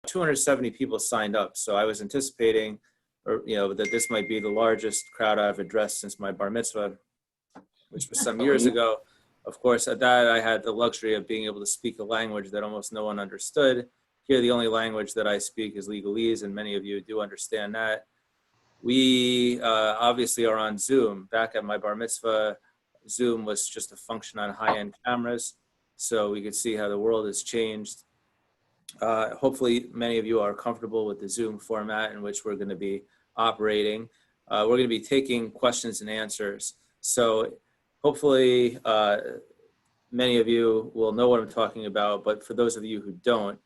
270 people signed up. So I was anticipating, that this might be the largest crowd I've addressed since my bar mitzvah, which was some years ago. Of course, at that, I had the luxury of being able to speak a language that almost no one understood. Here, the only language that I speak is legalese, and many of you do understand that. We obviously are on Zoom. Back at my bar mitzvah, Zoom was just a function on high-end cameras, so we could see how the world has changed. Hopefully, many of you are comfortable with the Zoom format in which we're going to be operating. We're going to be taking questions and answers. So hopefully, many of you will know what I'm talking about, but for those of you who don't,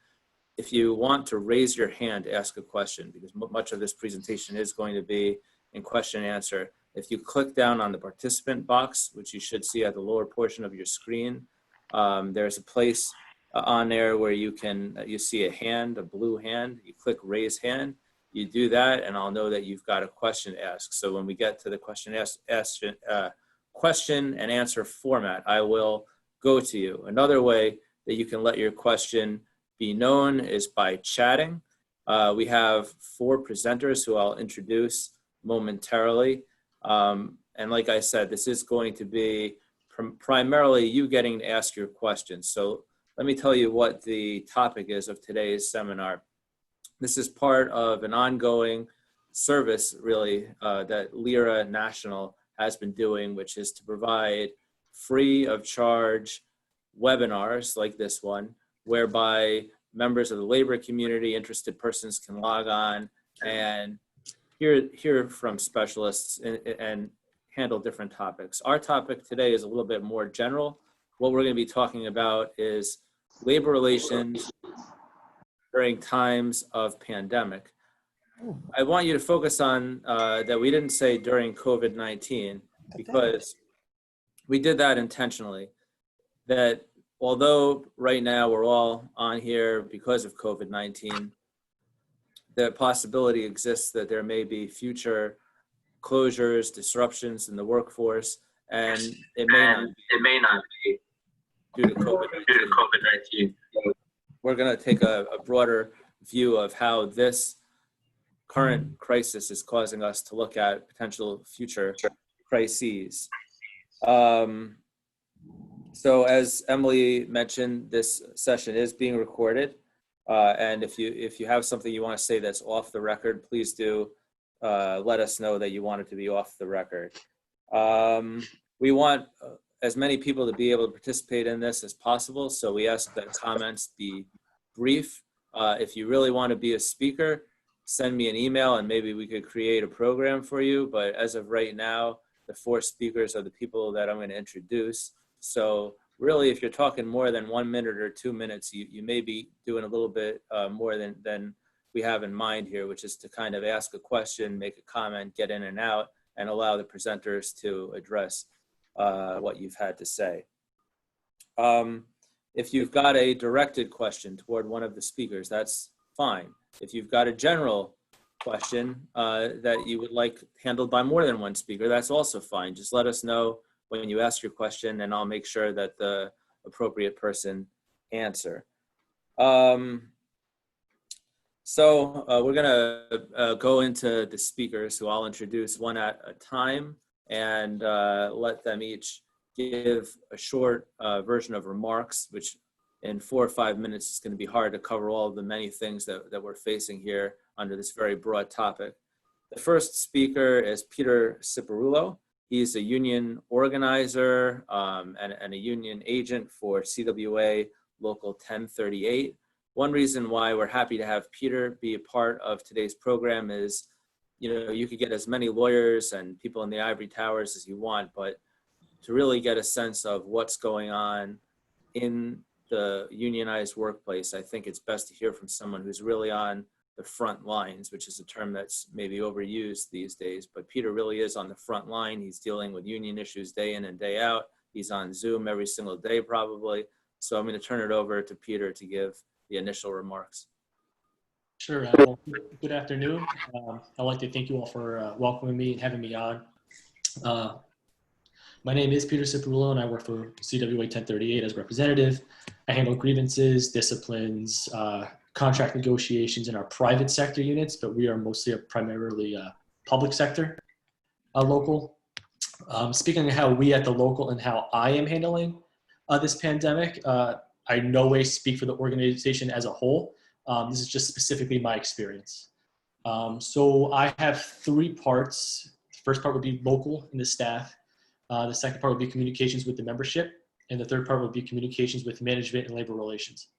if you want to raise your hand to ask a question, because much of this presentation is going to be in question and answer, if you click down on the participant box, which you should see at the lower portion of your screen, there's a place on there where you see a hand, a blue hand. You click raise hand, you do that, and I'll know that you've got a question to ask. So when we get to the question and answer format, I will go to you. Another way that you can let your question be known is by chatting. We have 4 presenters who I'll introduce momentarily. And like I said, this is going to be primarily you getting to ask your questions. So let me tell you what the topic is of today's seminar. This is part of an ongoing service, really, that LERA National has been doing, which is to provide free of charge webinars like this one, whereby members of the labor community, interested persons can log on and hear from specialists and handle different topics. Our topic today is a little bit more general. What we're going to be talking about is labor relations during times of pandemic. I want you to focus on that we didn't say during COVID-19, because we did that intentionally. That although right now we're all on here because of COVID-19, the possibility exists that there may be future closures, disruptions in the workforce, and it may not be due to COVID-19. We're going to take a broader view of how this current crisis is causing us to look at potential future crises. So as Emily mentioned, this session is being recorded. And if you have something you want to say that's off the record, please do let us know that you want it to be off the record. We want as many people to be able to participate in this as possible, so we ask that comments be brief. If you really want to be a speaker, send me an email and maybe we could create a program for you. But as of right now, the 4 speakers are the people that I'm going to introduce. So really, if you're talking more than 1 minute or 2 minutes, you may be doing a little bit more than we have in mind here, which is to kind of ask a question, make a comment, get in and out, and allow the presenters to address what you've had to say. If you've got a directed question toward one of the speakers, that's fine. If you've got a general question that you would like handled by more than one speaker, that's also fine. Just let us know when you ask your question, and I'll make sure that the appropriate person answer. So we're gonna go into the speakers, who I'll introduce one at a time, and let them each give a short version of remarks, which in 4 or 5 minutes is gonna be hard to cover all of the many things that we're facing here under this very broad topic. The first speaker is Peter Cipparulo. He's a union organizer and a union agent for CWA Local 1038. One reason why we're happy to have Peter be a part of today's program is, you could get as many lawyers and people in the ivory towers as you want, but to really get a sense of what's going on in the unionized workplace, I think it's best to hear from someone who's really on the front lines, which is a term that's maybe overused these days, but Peter really is on the front line. He's dealing with union issues day in and day out. He's on Zoom every single day probably. So I'm going to turn it over to Peter to give the initial remarks. Sure. Well, good afternoon. I'd like to thank you all for welcoming me and having me on. My name is Peter Cipparulo, and I work for CWA 1038 as representative. I handle grievances, disciplines, contract negotiations in our private sector units, but we are mostly primarily public sector local. Speaking of how we at the local and how I am handling this pandemic, I in no way speak for the organization as a whole. This is just specifically my experience. So I have 3 parts. The first part would be local and the staff. The second part would be communications with the membership. And the third part would be communications with management and labor relations.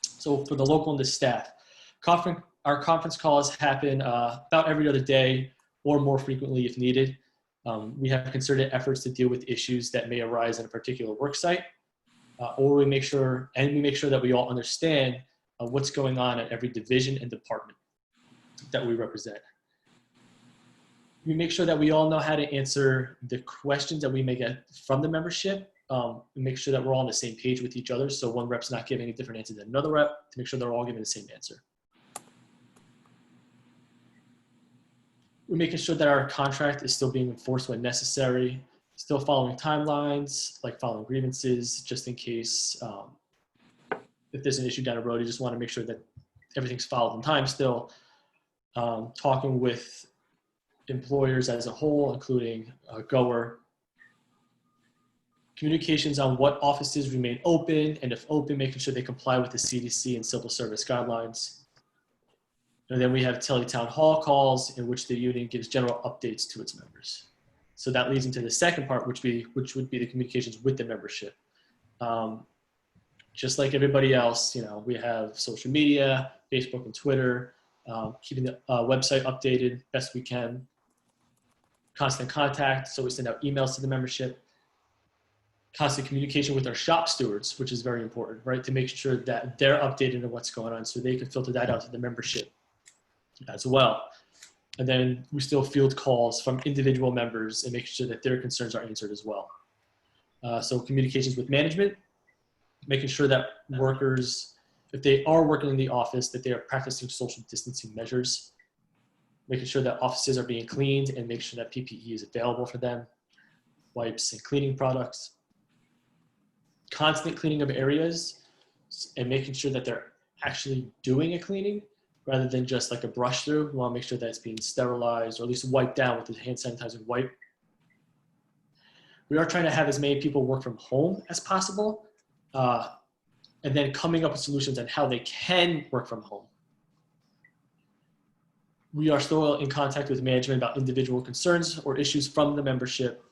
So for the local and the staff, our conference calls happen about every other day or more frequently if needed. We have concerted efforts to deal with issues that may arise in a particular work site, or we make sure that we all understand what's going on at every division and department that we represent. We make sure that we all know how to answer the questions that we may get from the membership. We make sure that we're all on the same page with each other, so one rep's not giving a different answer than another rep, to make sure they're all giving the same answer. We're making sure that our contract is still being enforced when necessary, still following timelines, like following grievances, just in case if there's an issue down the road, you just want to make sure that everything's followed in time still. Talking with employers as a whole, including GOER. Communications on what offices remain open, and if open, making sure they comply with the CDC and civil service guidelines. And then we have tele-town hall calls in which the union gives general updates to its members. So that leads into the second part, which would be the communications with the membership. Just like everybody else, we have social media, Facebook and Twitter, keeping the website updated best we can, constant contact. So we send out emails to the membership, constant communication with our shop stewards, which is very important, right? To make sure that they're updated on what's going on so they can filter that out to the membership as well. And then we still field calls from individual members and make sure that their concerns are answered as well. So communications with management, making sure that workers, if they are working in the office, that they are practicing social distancing measures, making sure that offices are being cleaned and make sure that PPE is available for them, wipes and cleaning products, constant cleaning of areas and making sure that they're actually doing a cleaning rather than just like a brush through. We want to make sure that it's being sterilized or at least wiped down with the hand sanitizer wipe. We are trying to have as many people work from home as possible, and then coming up with solutions on how they can work from home. We are still in contact with management about individual concerns or issues from the membership.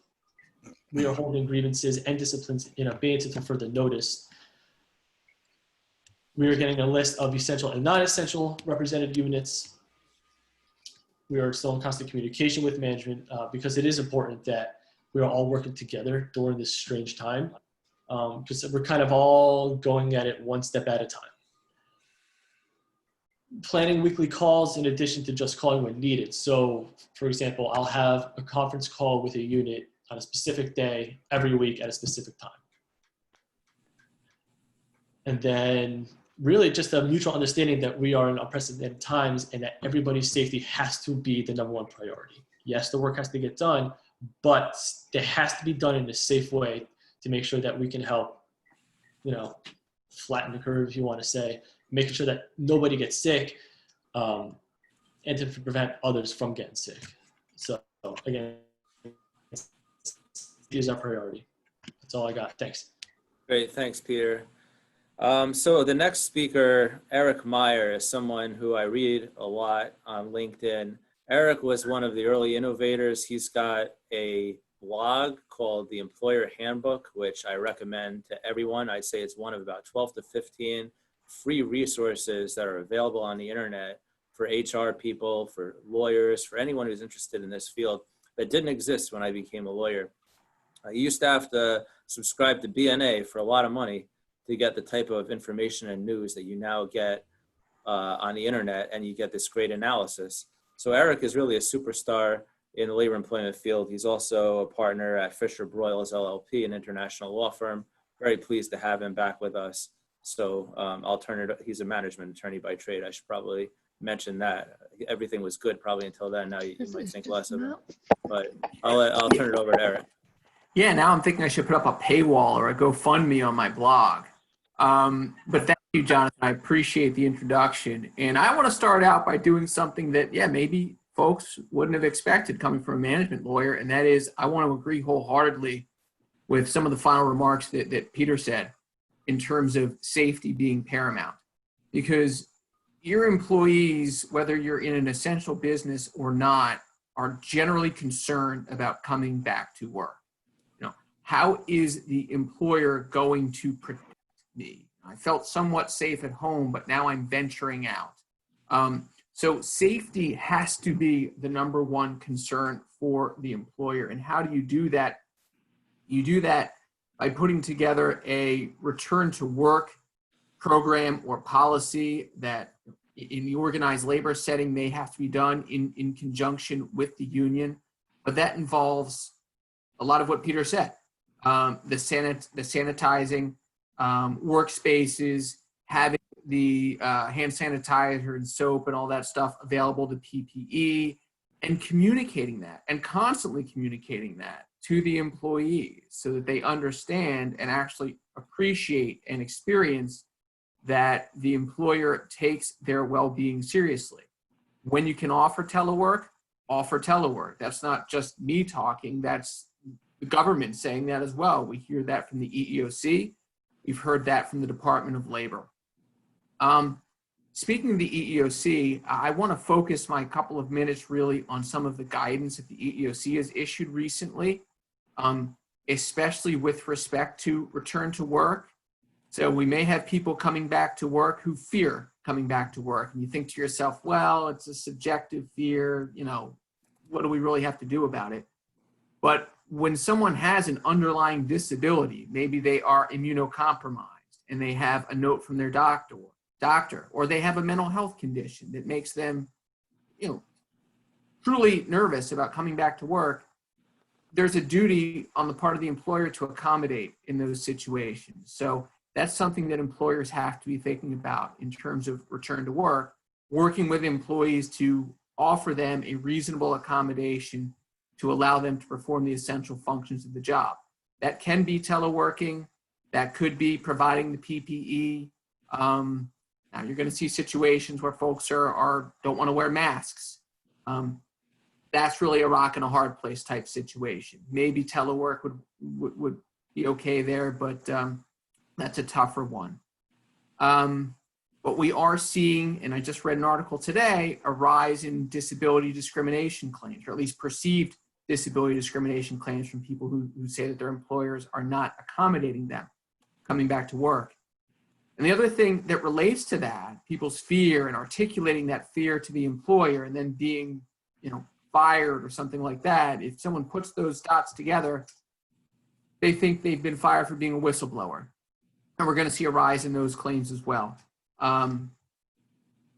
We are holding grievances and disciplines in abeyance until further notice. We are getting a list of essential and non-essential represented units. We are still in constant communication with management because it is important that we are all working together during this strange time, because we're kind of all going at it one step at a time. Planning weekly calls in addition to just calling when needed. So, for example, I'll have a conference call with a unit on a specific day every week at a specific time. And then really just a mutual understanding that we are in unprecedented times and that everybody's safety has to be the #1 priority. Yes, the work has to get done, but it has to be done in a safe way to make sure that we can help, flatten the curve, if you want to say, making sure that nobody gets sick, and to prevent others from getting sick. So again, is our priority. That's all I got. Thanks. Great, thanks, Peter. So the next speaker, Eric Meyer, is someone who I read a lot on LinkedIn. Eric was one of the early innovators. He's got a blog called The Employer Handbook, which I recommend to everyone. I'd say it's one of about 12 to 15 free resources that are available on the internet for HR people, for lawyers, for anyone who's interested in this field that didn't exist when I became a lawyer. You used to have to subscribe to BNA for a lot of money to get the type of information and news that you now get on the internet, and you get this great analysis. So Eric is really a superstar in the labor employment field. He's also a partner at FisherBroyles LLP, an international law firm. Very pleased to have him back with us. So he's a management attorney by trade. I should probably mention that. Everything was good probably until then. Now you might think less of it. But I'll turn it over to Eric. Yeah, now I'm thinking I should put up a paywall or a GoFundMe on my blog. But you, Jonathan. I appreciate the introduction. And I want to start out by doing something that, maybe folks wouldn't have expected coming from a management lawyer, and that is I want to agree wholeheartedly with some of the final remarks that Peter said in terms of safety being paramount. Because your employees, whether you're in an essential business or not, are generally concerned about coming back to work. How is the employer going to protect me? I felt somewhat safe at home, but now I'm venturing out. So safety has to be the number one concern for the employer. And how do you do that? You do that by putting together a return to work program or policy that in the organized labor setting may have to be done in conjunction with the union. But that involves a lot of what Peter said. The sanitizing, workspaces, having the hand sanitizer and soap and all that stuff available to PPE, and communicating that and constantly communicating that to the employees so that they understand and actually appreciate and experience that the employer takes their well-being seriously. When you can offer telework, offer telework. That's not just me talking, that's the government saying that as well. We hear that from the EEOC. We've heard that from the Department of Labor. Speaking of the EEOC, I want to focus my couple of minutes really on some of the guidance that the EEOC has issued recently, especially with respect to return to work. So we may have people coming back to work who fear coming back to work. And you think to yourself, well, it's a subjective fear, what do we really have to do about it? But when someone has an underlying disability, maybe they are immunocompromised and they have a note from their doctor, or they have a mental health condition that makes them, truly nervous about coming back to work, there's a duty on the part of the employer to accommodate in those situations. So that's something that employers have to be thinking about in terms of return to work, working with employees to offer them a reasonable accommodation to allow them to perform the essential functions of the job. That can be teleworking, that could be providing the PPE. Now you're going to see situations where folks don't want to wear masks. That's really a rock and a hard place type situation. Maybe telework would be okay there, but that's a tougher one. But we are seeing, and I just read an article today, a rise in disability discrimination claims, or at least perceived disability discrimination claims from people who say that their employers are not accommodating them coming back to work. And the other thing that relates to that, people's fear and articulating that fear to the employer and then being, fired or something like that, if someone puts those dots together, they think they've been fired for being a whistleblower. And we're going to see a rise in those claims as well.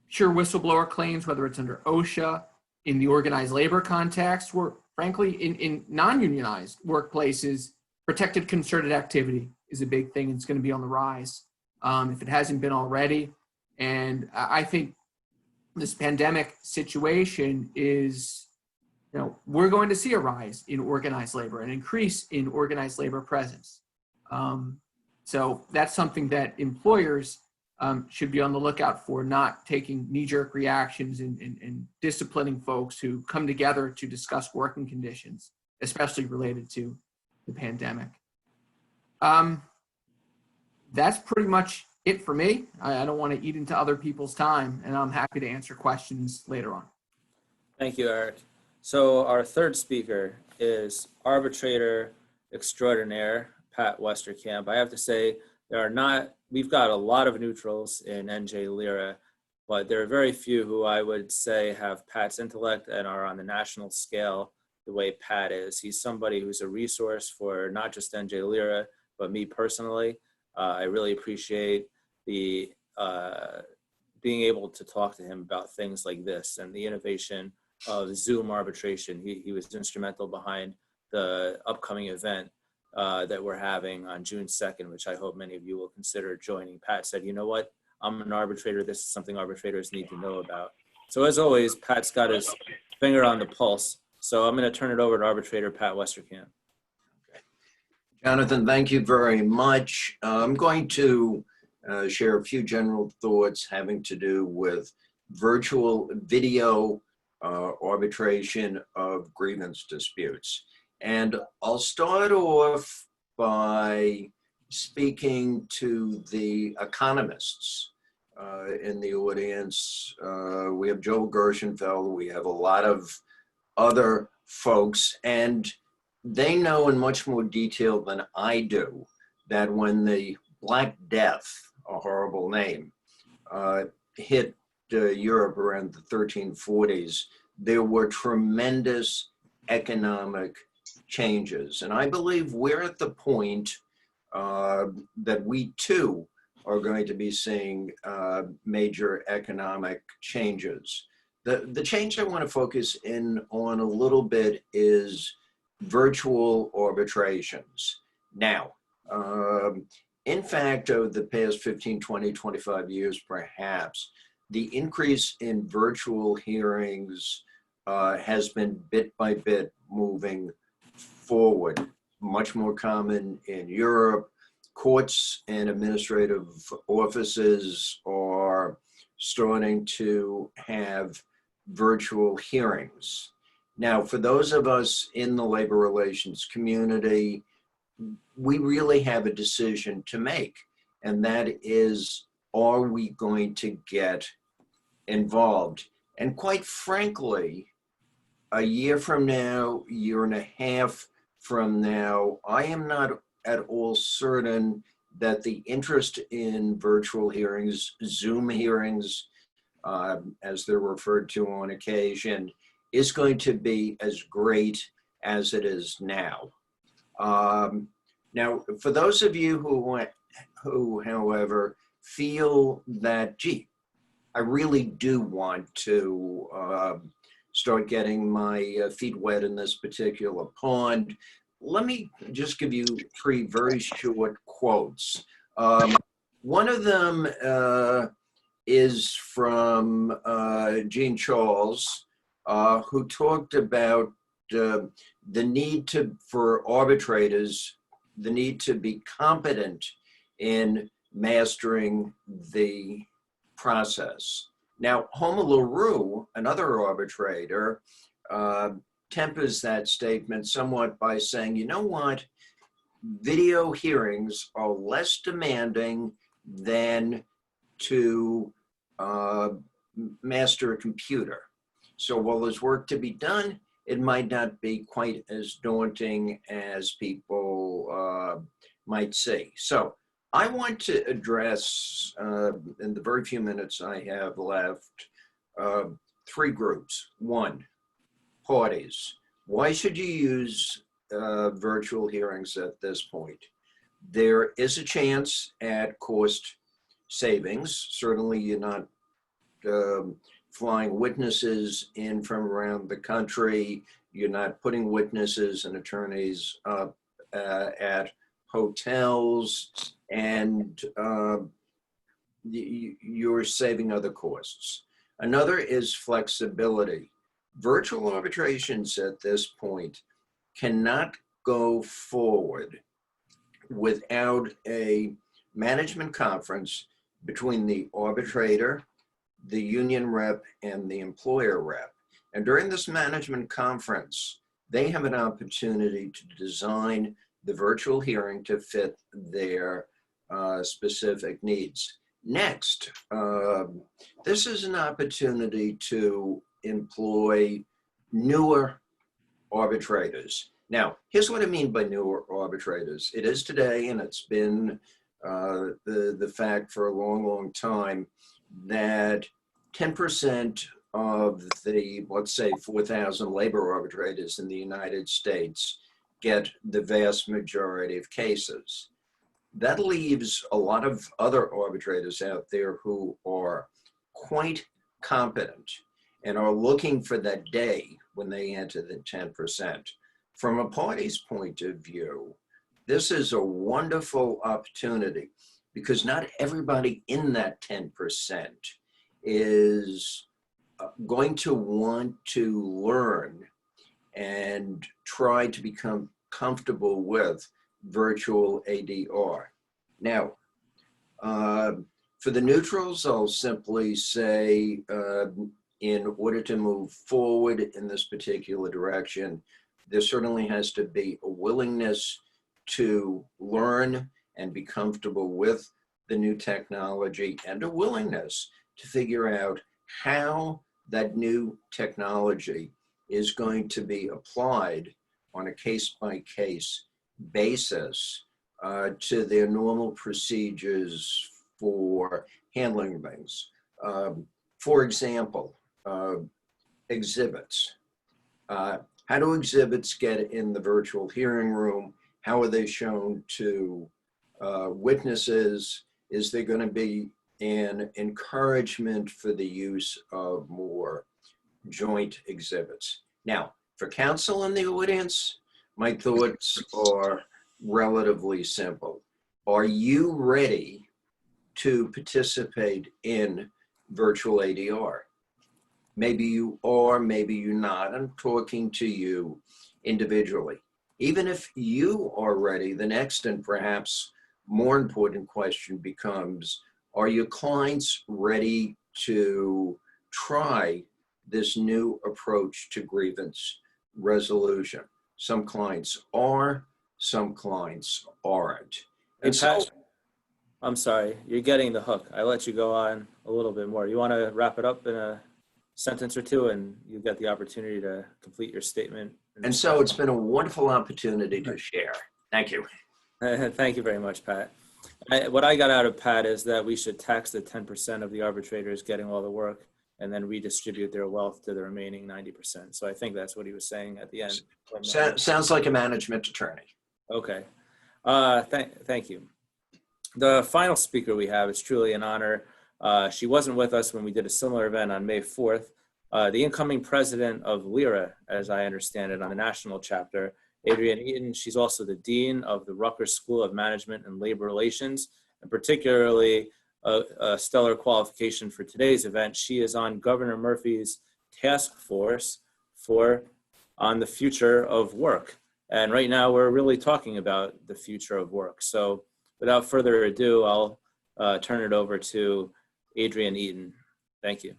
Sure, whistleblower claims, whether it's under OSHA, in the organized labor context, or frankly, in non-unionized workplaces, protected concerted activity is a big thing, and it's going to be on the rise if it hasn't been already. And I think this pandemic situation is, we're going to see a rise in organized labor, an increase in organized labor presence. So that's something that employers should be on the lookout for, not taking knee-jerk reactions and disciplining folks who come together to discuss working conditions, especially related to the pandemic. That's pretty much it for me. I don't want to eat into other people's time, and I'm happy to answer questions later on. Thank you, Eric. So our third speaker is arbitrator extraordinaire, Pat Westerkamp. I have to say, we've got a lot of neutrals in NJ LERA, but there are very few who I would say have Pat's intellect and are on the national scale the way Pat is. He's somebody who's a resource for not just NJ LERA, but me personally. I really appreciate the being able to talk to him about things like this and the innovation of Zoom arbitration. He was instrumental behind the upcoming event that we're having on June 2nd, which I hope many of you will consider joining. Pat said, you know what, I'm an arbitrator. This is something arbitrators need to know about. So as always, Pat's got his finger on the pulse. So I'm going to turn it over to arbitrator Pat Westerkamp. Jonathan, thank you very much. I'm going to share a few general thoughts having to do with virtual video arbitration of grievance disputes. And I'll start off by speaking to the economists in the audience. We have Joel Gershenfeld, we have a lot of other folks, and they know in much more detail than I do that when the Black Death, a horrible name, hit Europe around the 1340s, there were tremendous economic changes. And I believe we're at the point that we too are going to be seeing major economic changes. The change I want to focus in on a little bit is virtual arbitrations. Now, in fact, over the past 15, 20, 25 years, perhaps, the increase in virtual hearings has been bit by bit moving forward. Much more common in Europe. Courts and administrative offices are starting to have virtual hearings. Now, for those of us in the labor relations community, we really have a decision to make, and that is, are we going to get involved? And quite frankly, a year from now, year and a half from now, I am not at all certain that the interest in virtual hearings, Zoom hearings, as they're referred to on occasion, is going to be as great as it is now. Now, for those of you who, however, feel that, gee, I really do want to start getting my feet wet in this particular pond, let me just give you 3 very short quotes. One of them is from Jean Charles, who talked about the need for arbitrators, the need to be competent in mastering the process. Now, Homer LaRue, another arbitrator, tempers that statement somewhat by saying, you know what, video hearings are less demanding than to master a computer. So while there's work to be done, it might not be quite as daunting as people might see. So I want to address, in the very few minutes I have left, 3 groups. 1, parties. Why should you use virtual hearings at this point? There is a chance at cost savings. Certainly you're not flying witnesses in from around the country. You're not putting witnesses and attorneys up at hotels, and you're saving other costs. Another is flexibility. Virtual arbitrations at this point cannot go forward without a management conference between the arbitrator, the union rep, and the employer rep. And during this management conference, they have an opportunity to design the virtual hearing to fit their specific needs. Next, this is an opportunity to employ newer arbitrators. Now, here's what I mean by newer arbitrators. It is today, and it's been the fact for a long, long time, that 10% of the, let's say, 4,000 labor arbitrators in the United States get the vast majority of cases. That leaves a lot of other arbitrators out there who are quite competent and are looking for that day when they enter the 10%. From a party's point of view, this is a wonderful opportunity because not everybody in that 10% is going to want to learn and try to become comfortable with virtual ADR. Now, For the neutrals, I'll simply say, in order to move forward in this particular direction, there certainly has to be a willingness to learn and be comfortable with the new technology, and a willingness to figure out how that new technology is going to be applied on a case-by-case basis to their normal procedures for handling things. For example, exhibits. How do exhibits get in the virtual hearing room? How are they shown to witnesses? Is there going to be an encouragement for the use of more joint exhibits? Now, for counsel in the audience, my thoughts are relatively simple. Are you ready to participate in virtual ADR? Maybe you are, maybe you're not. I'm talking to you individually. Even if you are ready, the next and perhaps more important question becomes, are your clients ready to try this new approach to grievance resolution? Some clients are, some clients aren't. And Pat, I'm sorry, you're getting the hook. I let you go on a little bit more. You want to wrap it up in a sentence or two, and you get the opportunity to complete your statement. And so it's been a wonderful opportunity to share. Thank you. Thank you very much, Pat. What I got out of Pat is that we should tax the 10% of the arbitrators getting all the work and then redistribute their wealth to the remaining 90%. So I think that's what he was saying at the end. Sounds like a management attorney. Okay. Thank you. The final speaker we have is truly an honor. She wasn't with us when we did a similar event on May 4th. The incoming president of LERA, as I understand it, on the national chapter, Adrienne Eaton. She's also the dean of the Rutgers School of Management and Labor Relations, and particularly a stellar qualification for today's event. She is on Governor Murphy's task force on the future of work. And right now we're really talking about the future of work. So without further ado, I'll turn it over to Adrienne Eaton. Thank you.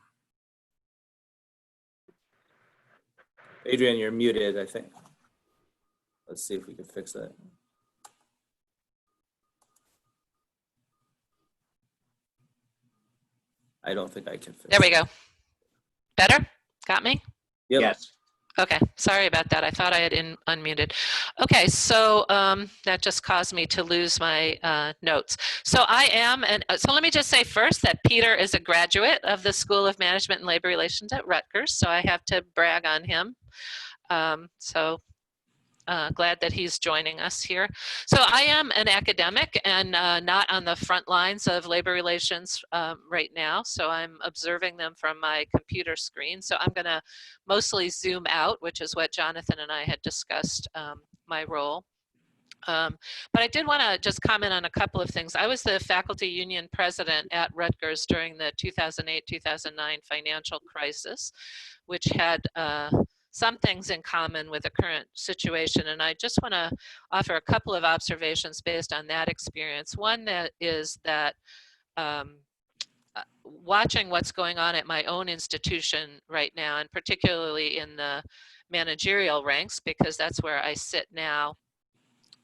Adrienne, you're muted, I think. Let's see if we can fix that. I don't think I can fix it. There we go. Better? Got me? Yep. Yes. Okay, sorry about that. I thought I had unmuted. Okay, so that just caused me to lose my notes. So I am, so let me just say first that Peter is a graduate of the School of Management and Labor Relations at Rutgers, so I have to brag on him. Glad that he's joining us here. So I am an academic and not on the front lines of labor relations right now. So I'm observing them from my computer screen. So I'm gonna mostly zoom out, which is what Jonathan and I had discussed my role. But I did wanna just comment on a couple of things. I was the faculty union president at Rutgers during the 2008-2009 financial crisis, which had some things in common with the current situation. And I just want to offer a couple of observations based on that experience. One that is that watching what's going on at my own institution right now, and particularly in the managerial ranks, because that's where I sit now,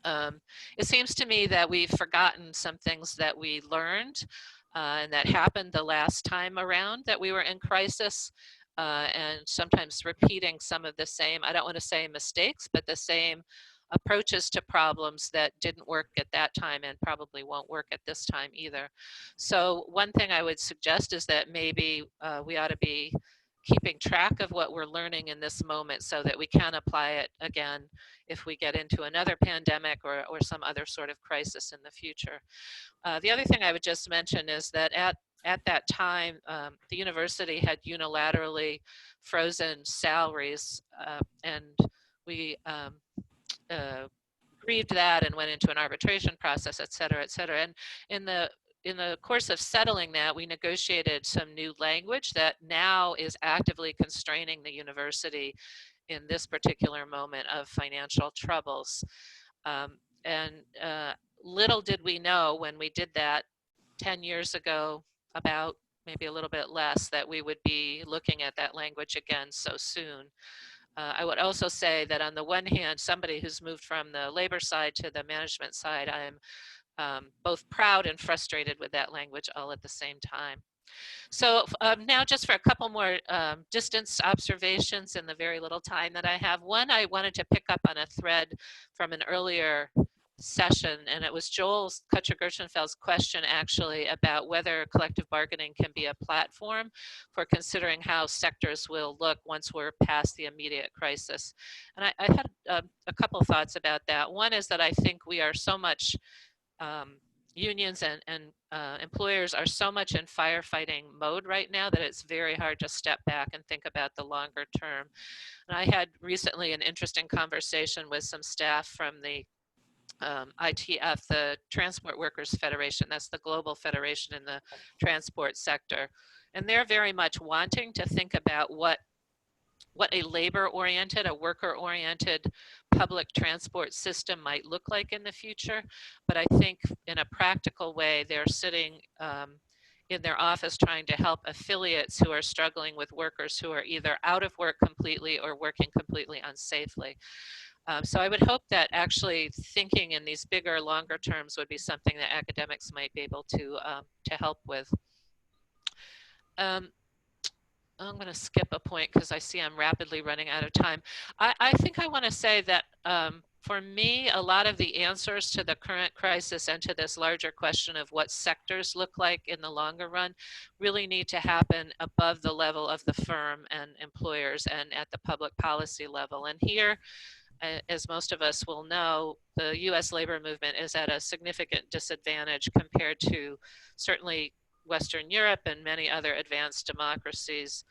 it seems to me that we've forgotten some things that we learned and that happened the last time around that we were in crisis. And sometimes repeating some of the same, I don't want to say mistakes, but the same approaches to problems that didn't work at that time and probably won't work at this time either. So one thing I would suggest is that maybe we ought to be keeping track of what we're learning in this moment so that we can apply it again if we get into another pandemic or some other sort of crisis in the future. The other thing I would just mention is that at that time, the university had unilaterally frozen salaries, and we grieved that and went into an arbitration process, et cetera, et cetera. And in the course of settling that, we negotiated some new language that now is actively constraining the university in this particular moment of financial troubles. And little did we know when we did that 10 years ago, about maybe a little bit less, that we would be looking at that language again so soon. I would also say that on the one hand, somebody who's moved from the labor side to the management side, I'm both proud and frustrated with that language all at the same time. So now just for a couple more distance observations in the very little time that I have. One, I wanted to pick up on a thread from an earlier session, and it was Joel Kutcher-Gershenfeld's question actually about whether collective bargaining can be a platform for considering how sectors will look once we're past the immediate crisis. And I had a couple thoughts about that. One is that I think we are so much, unions and employers are so much in firefighting mode right now that it's very hard to step back and think about the longer term. And I had recently an interesting conversation with some staff from the ITF, the Transport Workers Federation. That's the global federation in the transport sector. And they're very much wanting to think about what a labor-oriented, a worker-oriented public transport system might look like in the future. But I think in a practical way, they're sitting in their office trying to help affiliates who are struggling with workers who are either out of work completely or working completely unsafely. So I would hope that actually thinking in these bigger, longer terms would be something that academics might be able to help with. I'm going to skip a point because I see I'm rapidly running out of time. I think I want to say that for me, a lot of the answers to the current crisis and to this larger question of what sectors look like in the longer run really need to happen above the level of the firm and employers and at the public policy level. And here, as most of us will know, the US labor movement is at a significant disadvantage compared to certainly Western Europe and many other advanced democracies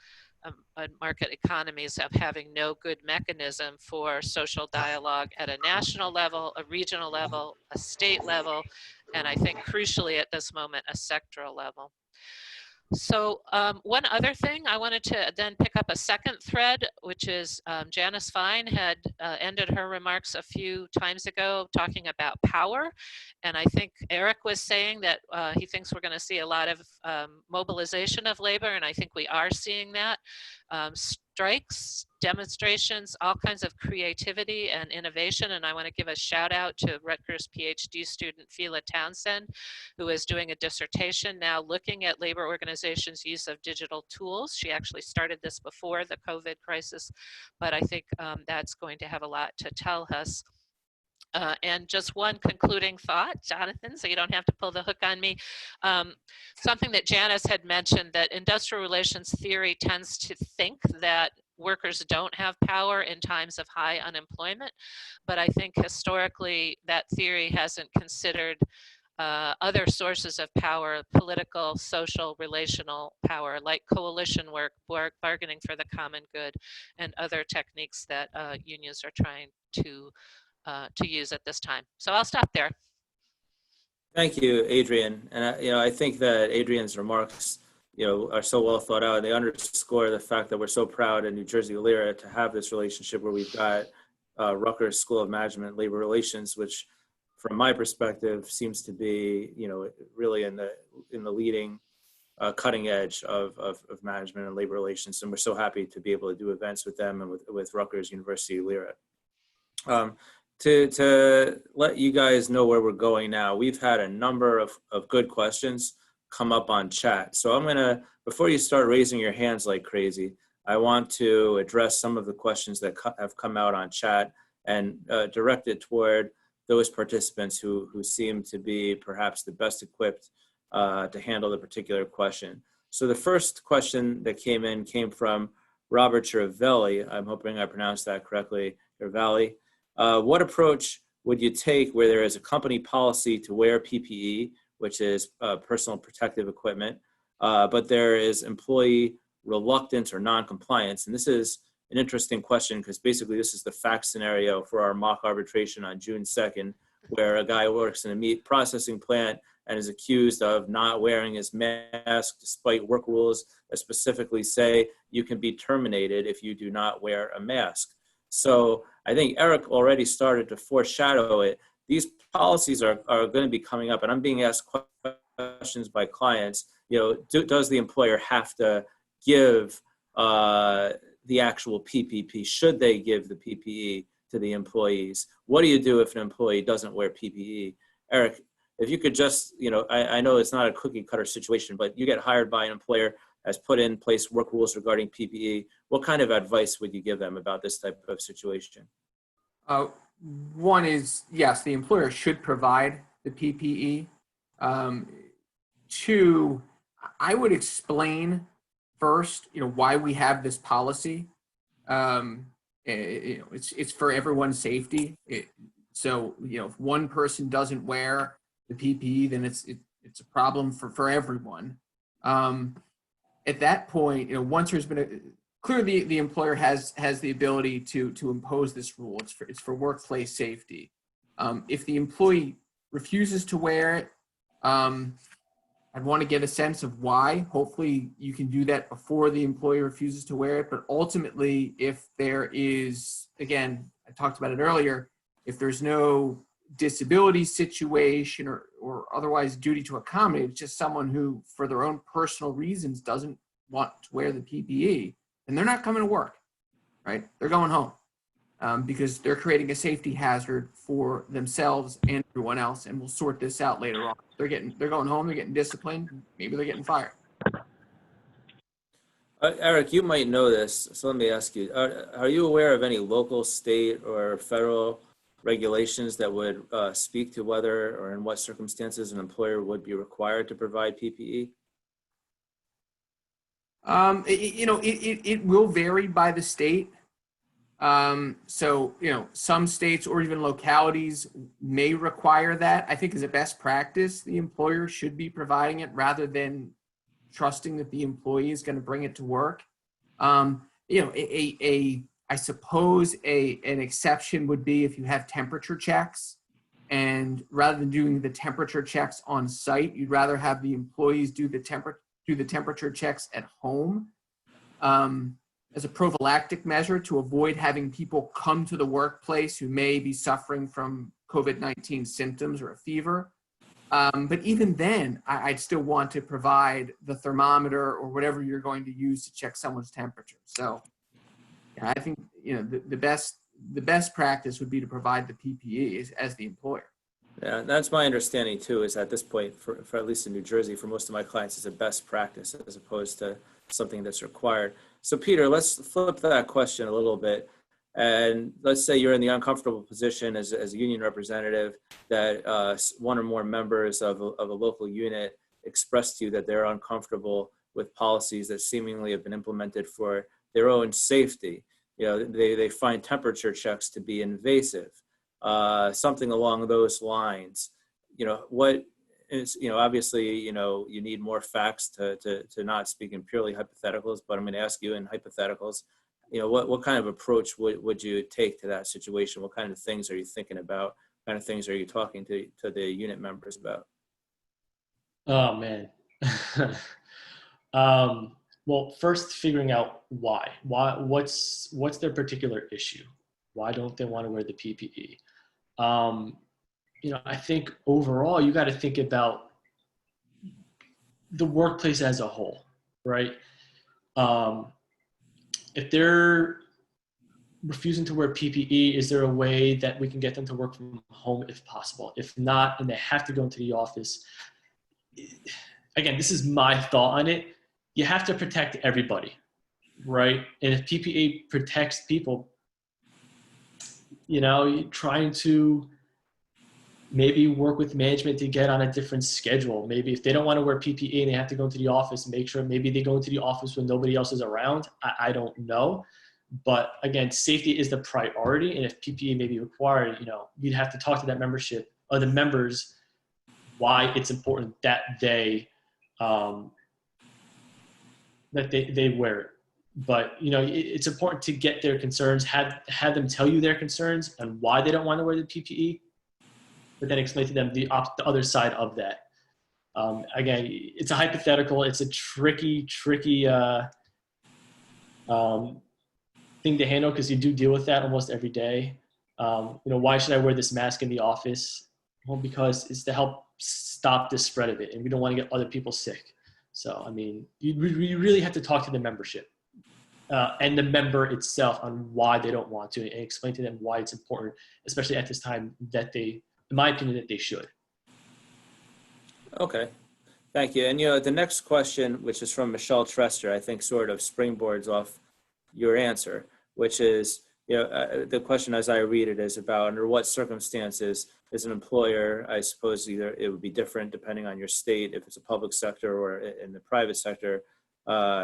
and market economies of having no good mechanism for social dialogue at a national level, a regional level, a state level, and I think crucially at this moment, a sectoral level. So one other thing, I wanted to then pick up a second thread, which is Janice Fine had ended her remarks a few times ago talking about power. And I think Eric was saying that he thinks we're going to see a lot of mobilization of labor, and I think we are seeing that. Strikes, demonstrations, all kinds of creativity and innovation. And I want to give a shout out to Rutgers PhD student Fila Townsend, who is doing a dissertation now looking at labor organizations' use of digital tools. She actually started this before the COVID crisis, but I think that's going to have a lot to tell us. And just one concluding thought, Jonathan, so you don't have to pull the hook on me. Something that Janice had mentioned, that industrial relations theory tends to think that workers don't have power in times of high unemployment. But I think historically that theory hasn't considered other sources of power, political, social, relational power, like coalition work, bargaining for the common good, and other techniques that unions are trying to use at this time. So I'll stop there. Thank you, Adrienne. And I think that Adrienne's remarks, are so well thought out. They underscore the fact that we're so proud in New Jersey LERA to have this relationship where we've got Rutgers School of Management Labor Relations, which, from my perspective, seems to be, really in the leading cutting edge of management and labor relations. And we're so happy to be able to do events with them and with Rutgers University LERA. To let you guys know where we're going now, we've had a number of good questions come up on chat. So I'm gonna, before you start raising your hands like crazy, I want to address some of the questions that have come out on chat and direct it toward those participants who seem to be perhaps the best equipped to handle the particular question. So the first question that came from Robert Chiravelli. I'm hoping I pronounced that correctly, Chiravelli. What approach would you take where there is a company policy to wear PPE, which is personal protective equipment, but there is employee reluctance or non-compliance? And this is an interesting question because basically this is the fact scenario for our mock arbitration on June 2nd, where a guy works in a meat processing plant and is accused of not wearing his mask despite work rules that specifically say you can be terminated if you do not wear a mask. So I think Eric already started to foreshadow it. These policies are going to be coming up, and I'm being asked questions by clients, does the employer have to give the actual PPE? Should they give the PPE to the employees? What do you do if an employee doesn't wear PPE? Eric, if you could just, I know it's not a cookie cutter situation, but you get hired by an employer, has put in place work rules regarding PPE. What kind of advice would you give them about this type of situation? One is, yes, the employer should provide the PPE. Two, I would explain first, why we have this policy. It's for everyone's safety. So, if one person doesn't wear the PPE, then it's a problem for everyone. At that point, once there's been clearly the employer has the ability to impose this rule. It's for workplace safety. If the employee refuses to wear it, I'd want to get a sense of why. Hopefully you can do that before the employee refuses to wear it. But ultimately, if there is, again, I talked about it earlier, if there's no disability situation or otherwise duty to accommodate, it's just someone who, for their own personal reasons, doesn't want to wear the PPE, and they're not coming to work, right? They're going home because they're creating a safety hazard for themselves and everyone else, and we'll sort this out later on. They're going home, they're getting disciplined, maybe they're getting fired. Eric, you might know this, so let me ask you, are you aware of any local, state, or federal regulations that would speak to whether or in what circumstances an employer would be required to provide PPE? It will vary by the state. So, some states or even localities may require that. I think as a best practice, the employer should be providing it rather than trusting that the employee is going to bring it to work. I suppose an exception would be if you have temperature checks, and rather than doing the temperature checks on site, you'd rather have the employees do the temperature checks at home as a prophylactic measure to avoid having people come to the workplace who may be suffering from COVID-19 symptoms or a fever. But even then, I'd still want to provide the thermometer or whatever you're going to use to check someone's temperature. So I think the best practice would be to provide the PPE as the employer. Yeah, that's my understanding too, is at this point, for at least in New Jersey, for most of my clients, it's a best practice as opposed to something that's required. So Peter, let's flip that question a little bit. And let's say you're in the uncomfortable position as a union representative that one or more members of a local unit express to you that they're uncomfortable with policies that seemingly have been implemented for their own safety. They find temperature checks to be invasive, something along those lines. What is, obviously, you need more facts to not speak in purely hypotheticals, but I'm going to ask you in hypotheticals, what kind of approach would you take to that situation? What kind of things are you thinking about? What kind of things are you talking to the unit members about? Oh, man. Well, first figuring out why. What's their particular issue? Why don't they want to wear the PPE? I think overall you got to think about the workplace as a whole, right? If they're refusing to wear PPE, is there a way that we can get them to work from home if possible? If not, and they have to go into the office, again, this is my thought on it. You have to protect everybody, right? And if PPE protects people, trying to maybe work with management to get on a different schedule. Maybe if they don't want to wear PPE and they have to go into the office, make sure maybe they go into the office when nobody else is around. I don't know. But again, safety is the priority. And if PPE may be required, we'd have to talk to that membership or the members why it's important that they wear it. But, it's important to get their concerns, have them tell you their concerns and why they don't want to wear the PPE, but then explain to them the other side of that. Again, it's a hypothetical. It's a tricky thing to handle because you do deal with that almost every day. Why should I wear this mask in the office? Well, because it's to help stop the spread of it, and we don't want to get other people sick. So, I mean, you really have to talk to the membership and the member itself on why they don't want to, and explain to them why it's important, especially at this time that they, in my opinion, that they should. Okay, thank you. And the next question, which is from Michelle Trester, I think sort of springboards off your answer, which is, the question as I read it is about under what circumstances is an employer, I suppose either it would be different depending on your state, if it's a public sector or in the private sector,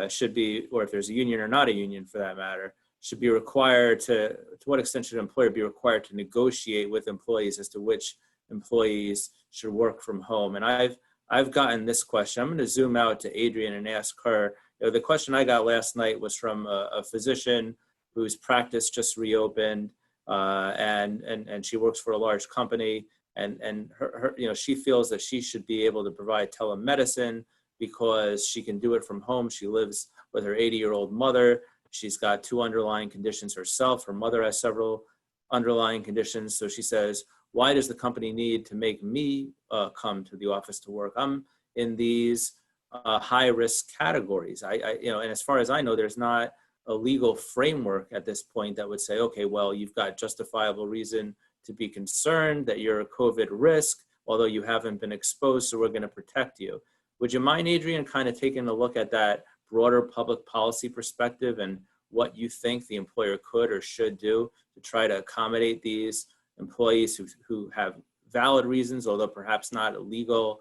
should be, or if there's a union or not a union for that matter, should be required to what extent should an employer be required to negotiate with employees as to which employees should work from home? And I've gotten this question. I'm going to zoom out to Adrienne and ask her. The question I got last night was from a physician whose practice just reopened, and she works for a large company, and her she feels that she should be able to provide telemedicine because she can do it from home. She lives with her 80-year-old mother. She's got 2 underlying conditions herself. Her mother has several underlying conditions. So she says, why does the company need to make me come to the office to work? I'm in these high-risk categories. And as far as I know, there's not a legal framework at this point that would say, okay, well, you've got justifiable reason to be concerned that you're a COVID risk, although you haven't been exposed, so we're going to protect you. Would you mind, Adrienne, kind of taking a look at that broader public policy perspective and what you think the employer could or should do to try to accommodate these employees who have valid reasons, although perhaps not a legal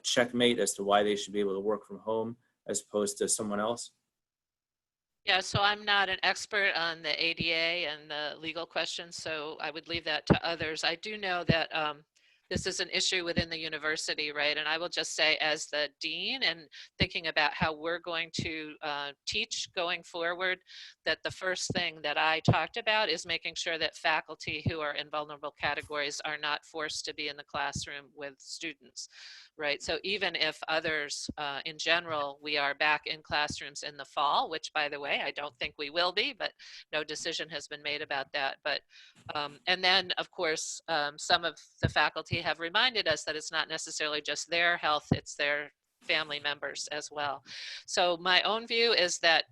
checkmate as to why they should be able to work from home as opposed to someone else? Yeah, so I'm not an expert on the ADA and the legal questions, so I would leave that to others. I do know that this is an issue within the university, right? And I will just say, as the dean and thinking about how we're going to teach going forward, that the first thing that I talked about is making sure that faculty who are in vulnerable categories are not forced to be in the classroom with students, right? So even if others, in general, we are back in classrooms in the fall, which, by the way, I don't think we will be, but no decision has been made about that. But and then, of course, some of the faculty have reminded us that it's not necessarily just their health, it's their family members as well. So my own view is that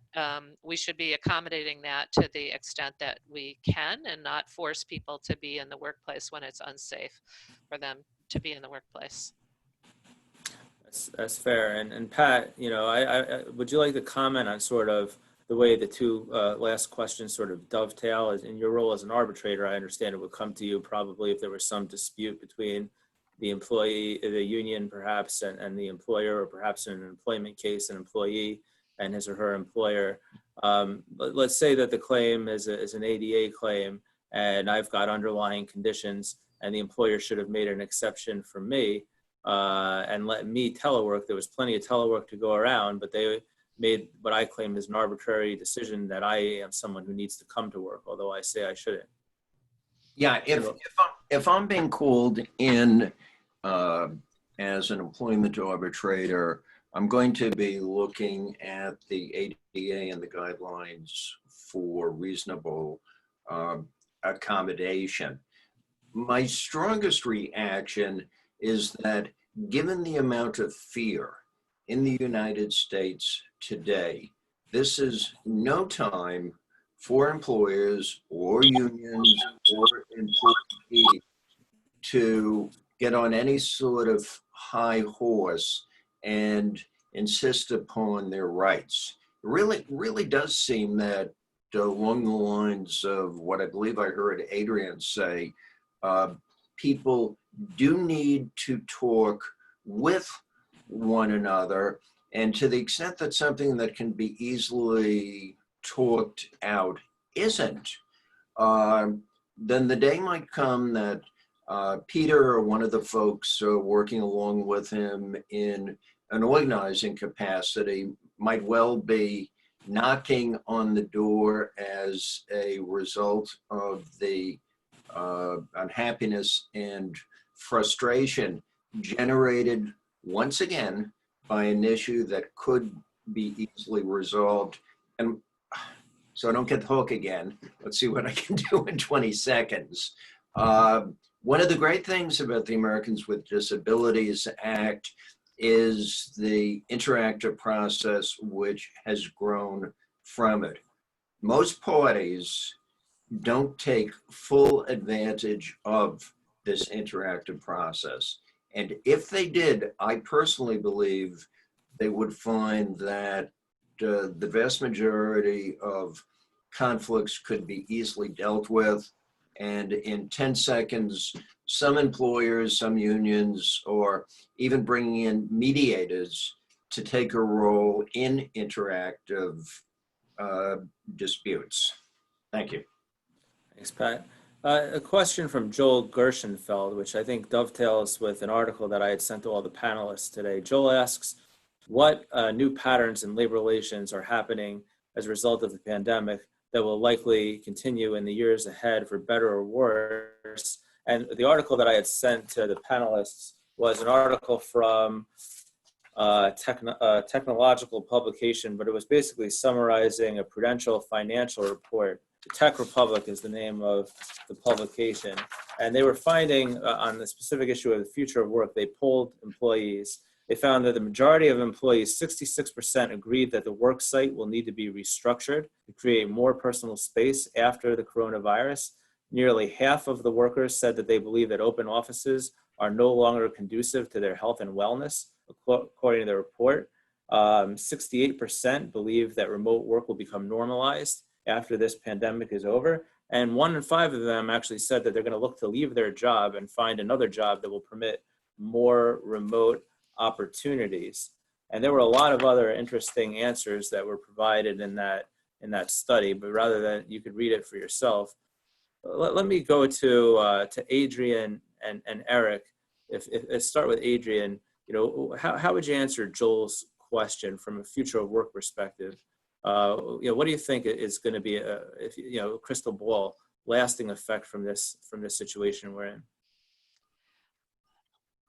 we should be accommodating that to the extent that we can and not force people to be in the workplace when it's unsafe for them to be in the workplace. That's fair. And Pat, I would you like to comment on sort of the way the two last questions sort of dovetail? As in your role as an arbitrator, I understand it would come to you probably if there was some dispute between the employee, the union perhaps, and the employer, or perhaps in an employment case, an employee and his or her employer. Let's say that the claim is an ADA claim, and I've got underlying conditions, and the employer should have made an exception for me and let me telework. There was plenty of telework to go around, but they made what I claim is an arbitrary decision that I am someone who needs to come to work, although I say I shouldn't. Yeah, if I'm being called in as an employment arbitrator, I'm going to be looking at the ADA and the guidelines for reasonable accommodation. My strongest reaction is that given the amount of fear in the United States today, this is no time for employers or unions or employees to get on any sort of high horse and insist upon their rights. It really does seem that along the lines of what I believe I heard Adrienne say, people do need to talk with one another, and to the extent that something that can be easily talked out isn't, then the day might come that Peter or one of the folks working along with him in an organizing capacity might well be knocking on the door as a result of the unhappiness and frustration generated once again by an issue that could be easily resolved. And so I don't get the hook again. Let's see what I can do in 20 seconds. One of the great things about the Americans with Disabilities Act is the interactive process which has grown from it. Most parties don't take full advantage of this interactive process. And if they did, I personally believe they would find that the vast majority of conflicts could be easily dealt with. And in 10 seconds, some employers, some unions, or even bringing in mediators to take a role in interactive disputes. Thank you. Thanks, Pat. A question from Joel Gershenfeld, which I think dovetails with an article that I had sent to all the panelists today. Joel asks, what new patterns in labor relations are happening as a result of the pandemic that will likely continue in the years ahead for better or worse? And the article that I had sent to the panelists was an article from technological publication, but it was basically summarizing a Prudential financial report. The Tech Republic is the name of the publication. And they were finding on the specific issue of the future of work, they polled employees. They found that the majority of employees, 66%, agreed that the work site will need to be restructured to create more personal space after the coronavirus. Nearly half of the workers said that they believe that open offices are no longer conducive to their health and wellness, according to the report. 68% believe that remote work will become normalized after this pandemic is over. And 1 in 5 of them actually said that they're going to look to leave their job and find another job that will permit more remote opportunities. And there were a lot of other interesting answers that were provided in that study, but rather than you could read it for yourself, let me go to Adrienne and Eric. If start with Adrienne, how would you answer Joel's question from a future of work perspective? What do you think is going to be a crystal ball lasting effect from this situation we're in?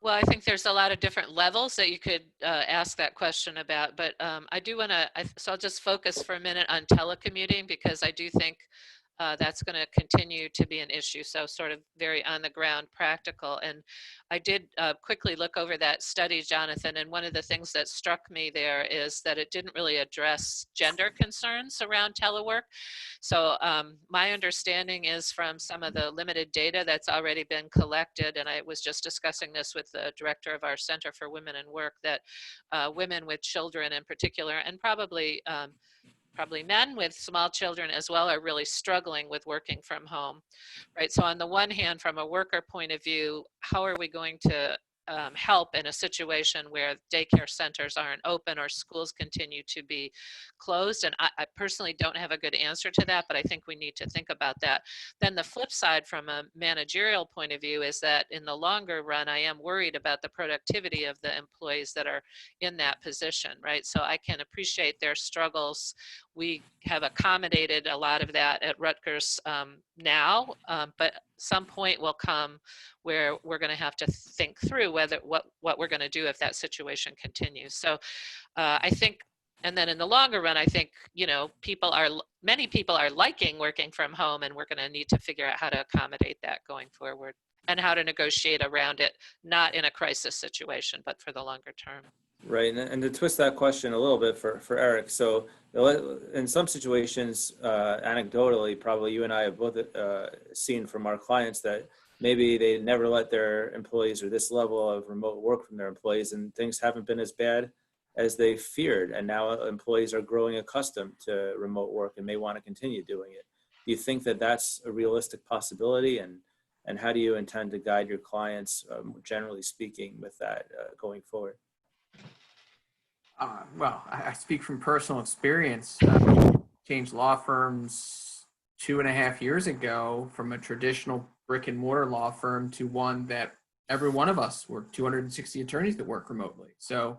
Well, I think there's a lot of different levels that you could ask that question about, but I do want to, so I'll just focus for a minute on telecommuting, because I do think that's going to continue to be an issue. So sort of very on the ground practical. And I did quickly look over that study, Jonathan, and one of the things that struck me there is that it didn't really address gender concerns around telework. So my understanding is from some of the limited data that's already been collected, and I was just discussing this with the director of our Center for Women in Work, that women with children in particular, and probably men with small children as well, are really struggling with working from home, right? So on the one hand, from a worker point of view, how are we going to help in a situation where daycare centers aren't open or schools continue to be closed? And I personally don't have a good answer to that, but I think we need to think about that. Then the flip side from a managerial point of view is that in the longer run, I am worried about the productivity of the employees that are in that position, right? So I can appreciate their struggles. We have accommodated a lot of that at Rutgers now, but some point will come where we're going to have to think through what we're going to do if that situation continues. So I think, and then in the longer run, I think, many people are liking working from home, and we're going to need to figure out how to accommodate that going forward and how to negotiate around it, not in a crisis situation, but for the longer term. Right, and to twist that question a little bit for Eric, so in some situations, anecdotally, probably you and I have both seen from our clients that maybe they never let their employees, or this level of remote work from their employees, and things haven't been as bad as they feared, and now employees are growing accustomed to remote work and may want to continue doing it. Do you think that that's a realistic possibility, and how do you intend to guide your clients, generally speaking, with that going forward? Well, I speak from personal experience. Changed law firms 2.5 years ago from a traditional brick and mortar law firm to one that every one of us were 260 attorneys that work remotely. So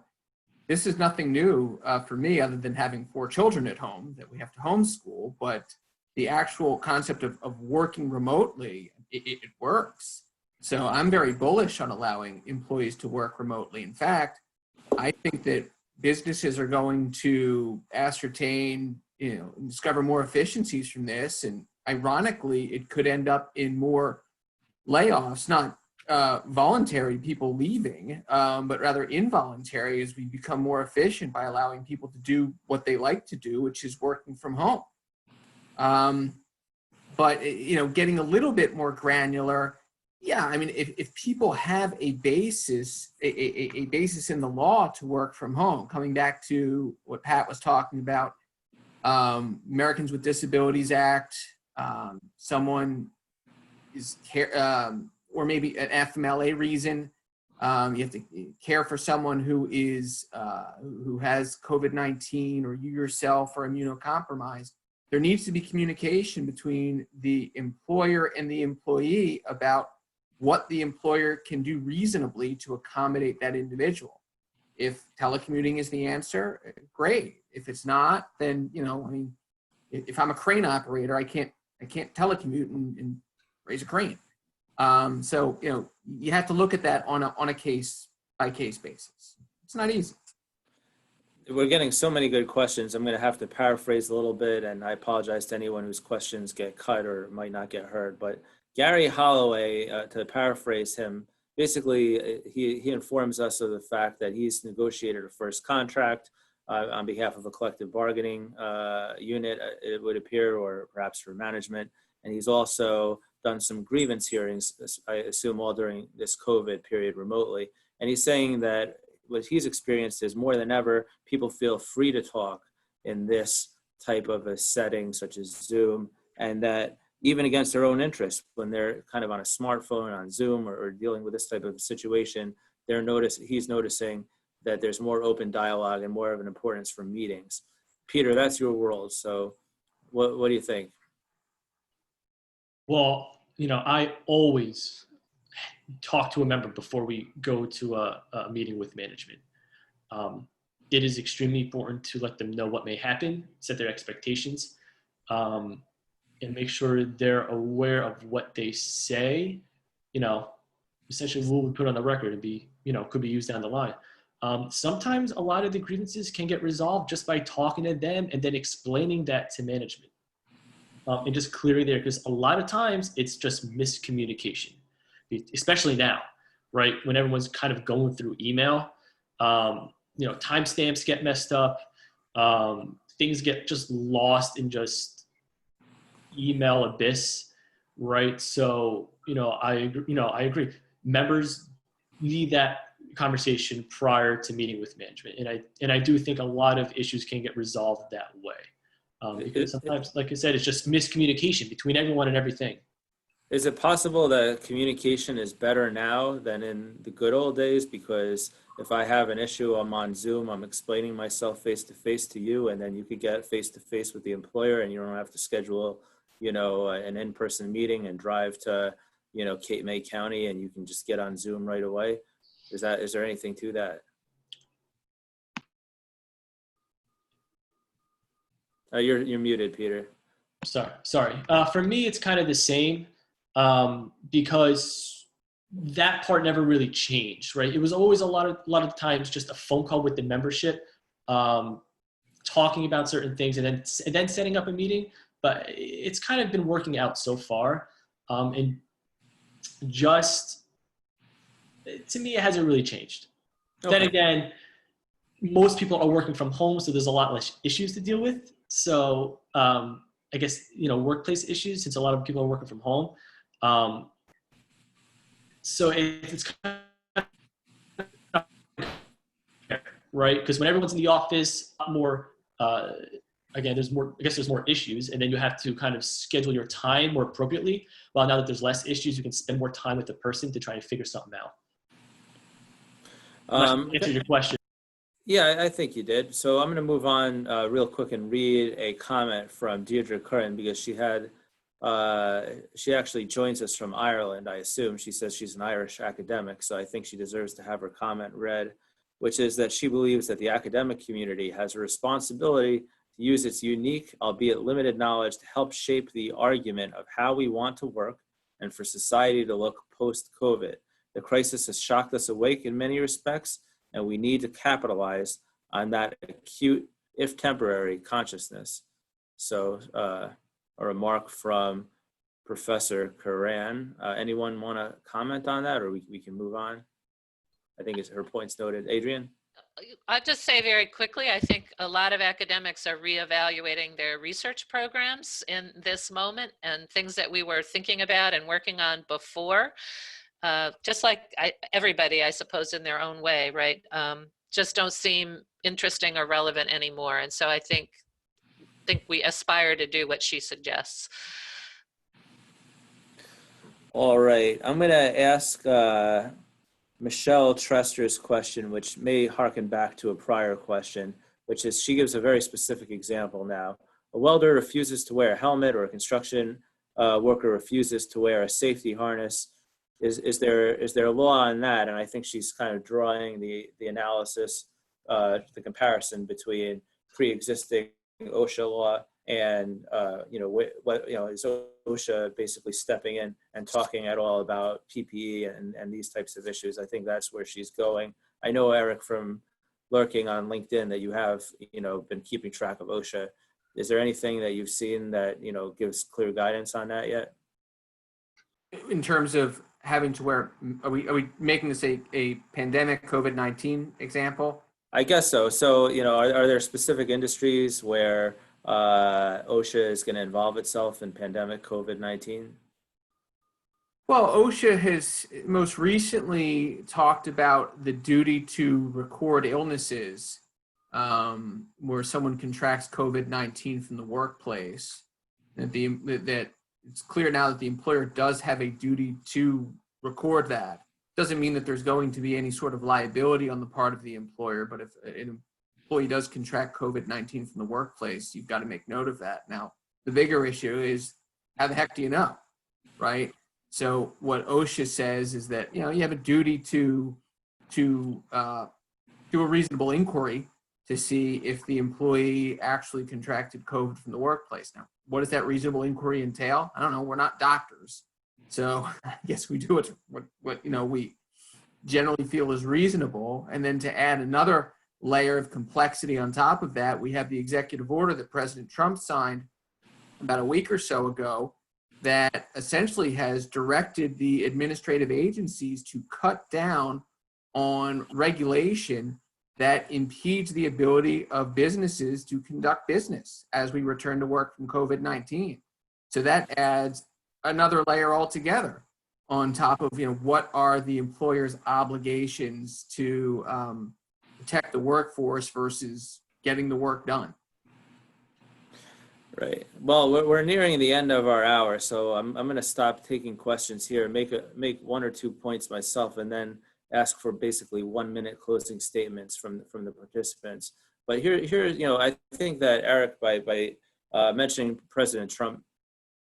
this is nothing new for me, other than having 4 children at home that we have to homeschool. But the actual concept of working remotely, it works. So I'm very bullish on allowing employees to work remotely. In fact, I think that businesses are going to ascertain, discover more efficiencies from this. And ironically, it could end up in more layoffs, not voluntary people leaving, but rather involuntary, as we become more efficient by allowing people to do what they like to do, which is working from home. But, you know, getting a little bit more granular, yeah, I mean, if people have a basis, a basis in the law to work from home, coming back to what Pat was talking about, Americans with Disabilities Act, someone is or maybe an FMLA reason, you have to care for someone who is who has COVID-19, or you yourself are immunocompromised. There needs to be communication between the employer and the employee about what the employer can do reasonably to accommodate that individual. If telecommuting is the answer, great. If it's not, then, you know, I mean, if I'm a crane operator, I can't telecommute and raise a crane. So, you know, you have to look at that on a case by case basis. It's not easy. We're getting so many good questions. I'm going to have to paraphrase a little bit, and I apologize to anyone whose questions get cut or might not get heard. But Gary Holloway, to paraphrase him, basically he informs us of the fact that he's negotiated a first contract on behalf of a collective bargaining unit, it would appear, or perhaps for management. And he's also done some grievance hearings, I assume all during this COVID period remotely. And he's saying that what he's experienced is more than ever, people feel free to talk in this type of a setting, such as Zoom, and that even against their own interests, when they're kind of on a smartphone, on Zoom, or dealing with this type of situation, he's noticing that there's more open dialogue and more of an importance for meetings. Peter, that's your world. So what do you think? Well, you know, I always talk to a member before we go to a meeting with management. It is extremely important to let them know what may happen, set their expectations, and make sure they're aware of what they say, you know, essentially what we put on the record and be, you know, could be used down the line. Sometimes a lot of the grievances can get resolved just by talking to them and then explaining that to management. And just clearing there, because a lot of times it's just miscommunication, especially now, right? When everyone's kind of going through email, you know, timestamps get messed up, things get just lost in just email abyss, right? So, you know, I agree. Members need that conversation prior to meeting with management, and I do think a lot of issues can get resolved that way. Because sometimes, like I said, it's just miscommunication between everyone and everything. Is it possible that communication is better now than in the good old days? Because if I have an issue, I'm on Zoom, I'm explaining myself face-to-face to you, and then you could get face-to-face with the employer, and you don't have to schedule, you know, an in-person meeting and drive to, you know, Cape May County, and you can just get on Zoom right away. Is there anything to that? You're muted, Peter. Sorry. For me, it's kind of the same, because that part never really changed, right? It was always a lot of times just a phone call with the membership, talking about certain things, and then setting up a meeting. But it's kind of been working out so far, and just to me, it hasn't really changed. Okay. Then again, most people are working from home, so there's a lot less issues to deal with. So I guess, you know, workplace issues, since a lot of people are working from home. So it's kind of, right? Because when everyone's in the office, more, again, there's more issues, and then you have to kind of schedule your time more appropriately. While now that there's less issues, you can spend more time with the person to try and figure something out. Answer your question. Yeah, I think you did. So I'm going to move on real quick and read a comment from Deirdre Curran, because she actually joins us from Ireland, I assume. She says she's an Irish academic, so I think she deserves to have her comment read, which is that she believes that the academic community has a responsibility to use its unique, albeit limited knowledge to help shape the argument of how we want to work and for society to look post-COVID. The crisis has shocked us awake in many respects, and we need to capitalize on that acute, if temporary, consciousness. So a remark from Professor Karan. Anyone want to comment on that, or we can move on? I think her point's noted. Adrienne? I'll just say very quickly, I think a lot of academics are reevaluating their research programs in this moment, and things that we were thinking about and working on before, just like everybody, I suppose, in their own way, right? Just don't seem interesting or relevant anymore. And so I think we aspire to do what she suggests. All right, I'm going to ask Michelle Trester's question, which may harken back to a prior question, which is, she gives a very specific example now. A welder refuses to wear a helmet, or a construction worker refuses to wear a safety harness. Is there a law on that? And I think she's kind of drawing the analysis, the comparison between pre-existing OSHA law and is OSHA basically stepping in and talking at all about PPE and these types of issues. I think that's where she's going. I know, Eric, from lurking on LinkedIn, that you have been keeping track of OSHA. Is there anything that you've seen that gives clear guidance on that yet? In terms of having to wear, are we making this a pandemic COVID-19 example? I guess so. So, are there specific industries where OSHA is going to involve itself in pandemic COVID-19? Well, OSHA has most recently talked about the duty to record illnesses where someone contracts COVID-19 from the workplace. That it's clear now that the employer does have a duty to record that. Doesn't mean that there's going to be any sort of liability on the part of the employer, but if an employee does contract COVID-19 from the workplace, you've got to make note of that. Now, the bigger issue is, how the heck do you know, right? So what OSHA says is that, you have a duty to do a reasonable inquiry to see if the employee actually contracted COVID from the workplace. Now, what does that reasonable inquiry entail? I don't know. We're not doctors. So I guess we do what we generally feel is reasonable. And then to add another layer of complexity on top of that, we have the executive order that President Trump signed about a week or so ago that essentially has directed the administrative agencies to cut down on regulation that impedes the ability of businesses to conduct business as we return to work from COVID-19. So that adds another layer altogether on top of, what are the employer's obligations to protect the workforce versus getting the work done. Right. Well, we're nearing the end of our hour, so I'm going to stop taking questions here and make one or 2 points myself, and then ask for basically 1 minute closing statements from the participants. But here, I think that Eric, by mentioning President Trump,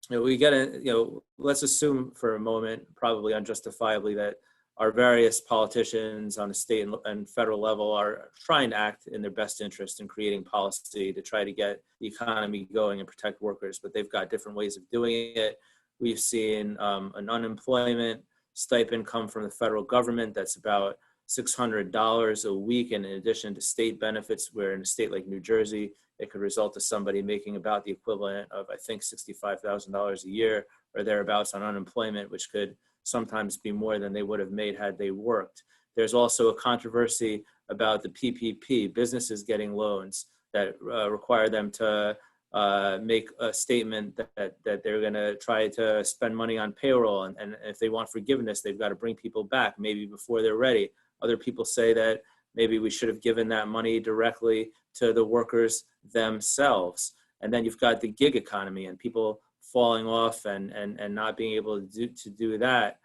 we got to, let's assume for a moment, probably unjustifiably, that our various politicians on the state and federal level are trying to act in their best interest in creating policy to try to get the economy going and protect workers, but they've got different ways of doing it. We've seen an unemployment stipend come from the federal government that's about $600 a week, and in addition to state benefits, where in a state like New Jersey, it could result to somebody making about the equivalent of, I think, $65,000 a year or thereabouts on unemployment, which could sometimes be more than they would have made had they worked. There's also a controversy about the PPP, businesses getting loans that require them to make a statement that they're going to try to spend money on payroll, and if they want forgiveness, they've got to bring people back maybe before they're ready. Other people say that maybe we should have given that money directly to the workers themselves. And then you've got the gig economy and people falling off and not being able to do that.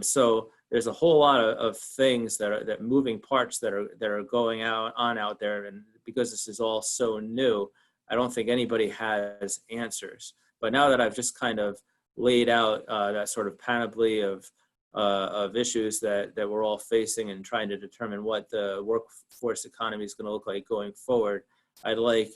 So there's a whole lot of things that moving parts that are going on out there, and because this is all so new, I don't think anybody has answers. But now that I've just kind of laid out that sort of panoply of issues that we're all facing and trying to determine what the workforce economy is going to look like going forward, I'd like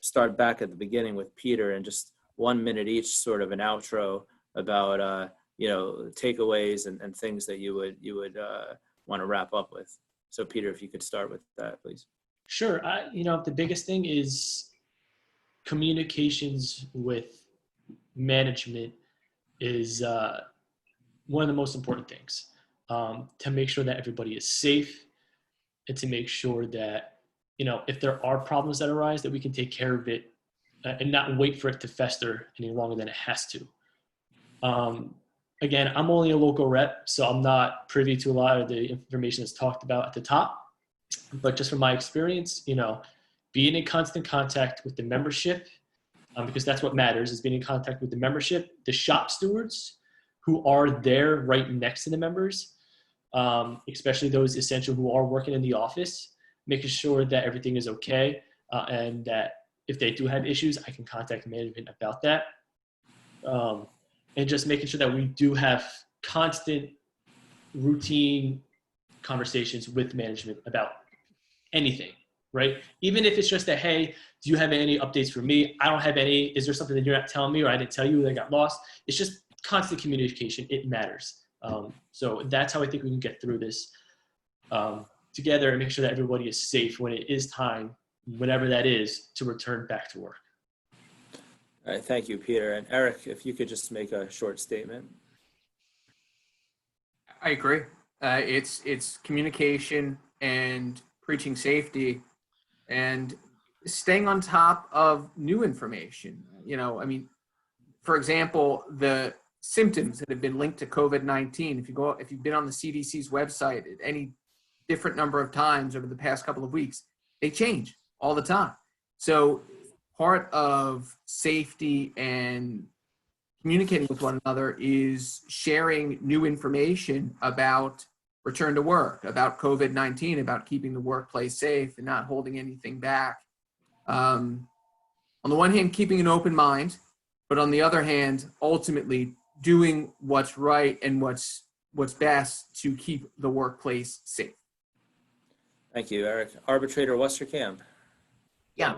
start back at the beginning with Peter and just 1 minute each, sort of an outro about takeaways and things that you would want to wrap up with. So Peter, if you could start with that, please. Sure. The biggest thing is communications with management is one of the most important things, to make sure that everybody is safe and to make sure that, you know, if there are problems that arise, that we can take care of it and not wait for it to fester any longer than it has to. Again, I'm only a local rep, so I'm not privy to a lot of the information that's talked about at the top. But just from my experience, you know, being in constant contact with the membership, because that's what matters, is being in contact with the membership, the shop stewards who are there right next to the members, especially those essential who are working in the office, making sure that everything is okay, and that if they do have issues, I can contact management about that. And just making sure that we do have constant, routine conversations with management about anything, right? Even if it's just that, hey, do you have any updates for me? I don't have any. Is there something that you're not telling me, or I didn't tell you that got lost? It's just constant communication. It matters. So that's how I think we can get through this together and make sure that everybody is safe when it is time, whenever that is, to return back to work. All right, thank you, Peter. And Eric, if you could just make a short statement. I agree. It's communication and preaching safety and staying on top of new information. You know, I mean, for example, the symptoms that have been linked to COVID-19, if you've been on the CDC's website at any different number of times over the past couple of weeks, they change all the time. So part of safety and communicating with one another is sharing new information about return to work, about COVID-19, about keeping the workplace safe and not holding anything back. On the one hand, keeping an open mind, but on the other hand, ultimately doing what's right and what's best to keep the workplace safe. Thank you, Eric. Arbitrator Westerkamp. Yeah,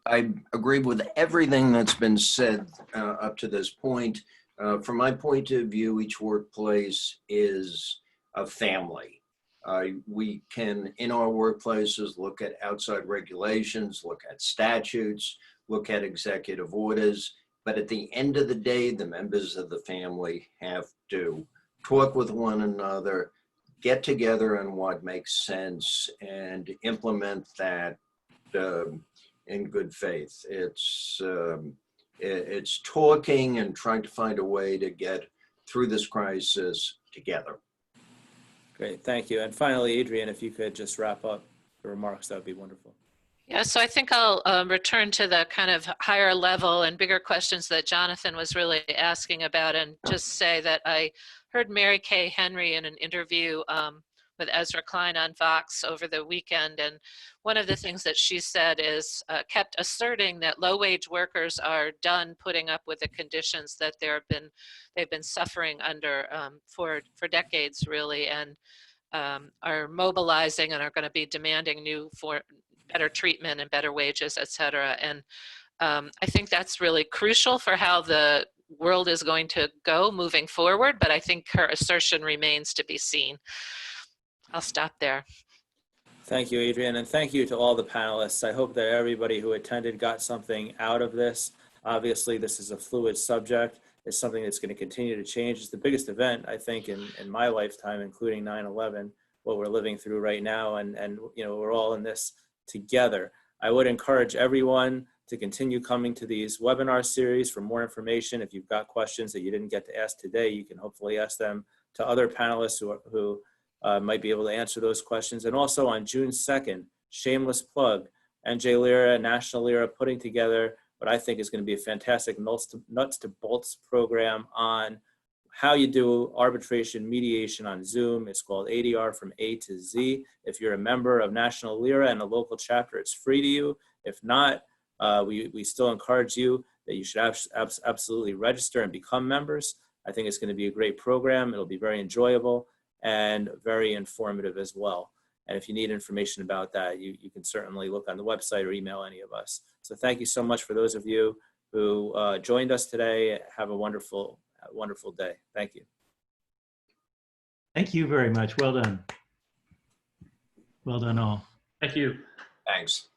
I agree with everything that's been said up to this point. From my point of view, each workplace is a family. We can, in our workplaces, look at outside regulations, look at statutes, look at executive orders, but at the end of the day, the members of the family have to talk with one another, get together on what makes sense, and implement that in good faith. It's talking and trying to find a way to get through this crisis together. Great, thank you. And finally, Adrienne, if you could just wrap up the remarks, that would be wonderful. Yeah, so I think I'll return to the kind of higher level and bigger questions that Jonathan was really asking about, and just say that I heard Mary Kay Henry in an interview with Ezra Klein on Vox over the weekend, and one of the things that she said is kept asserting that low-wage workers are done putting up with the conditions that they've been suffering under for decades, really, and are mobilizing and are going to be demanding better treatment and better wages, et cetera. And I think that's really crucial for how the world is going to go moving forward, but I think her assertion remains to be seen. I'll stop there. Thank you, Adrienne, and thank you to all the panelists. I hope that everybody who attended got something out of this. Obviously, this is a fluid subject. It's something that's going to continue to change. It's the biggest event, I think, in my lifetime, including 9/11, what we're living through right now, and you know, we're all in this together. I would encourage everyone to continue coming to these webinar series for more information. If you've got questions that you didn't get to ask today, you can hopefully ask them to other panelists who might be able to answer those questions. And also on June 2nd, shameless plug, NJ LERA, National LERA, putting together what I think is going to be a fantastic nuts to bolts program on how you do arbitration mediation on Zoom. It's called ADR from A to Z. If you're a member of National LERA and a local chapter, it's free to you. If not, we still encourage you that you should absolutely register and become members. I think it's going to be a great program. It'll be very enjoyable and very informative as well. And if you need information about that, you can certainly look on the website or email any of us. So thank you so much for those of you who joined us today. Have a wonderful day. Thank you. Thank you very much. Well done. Well done all. Thank you. Thanks.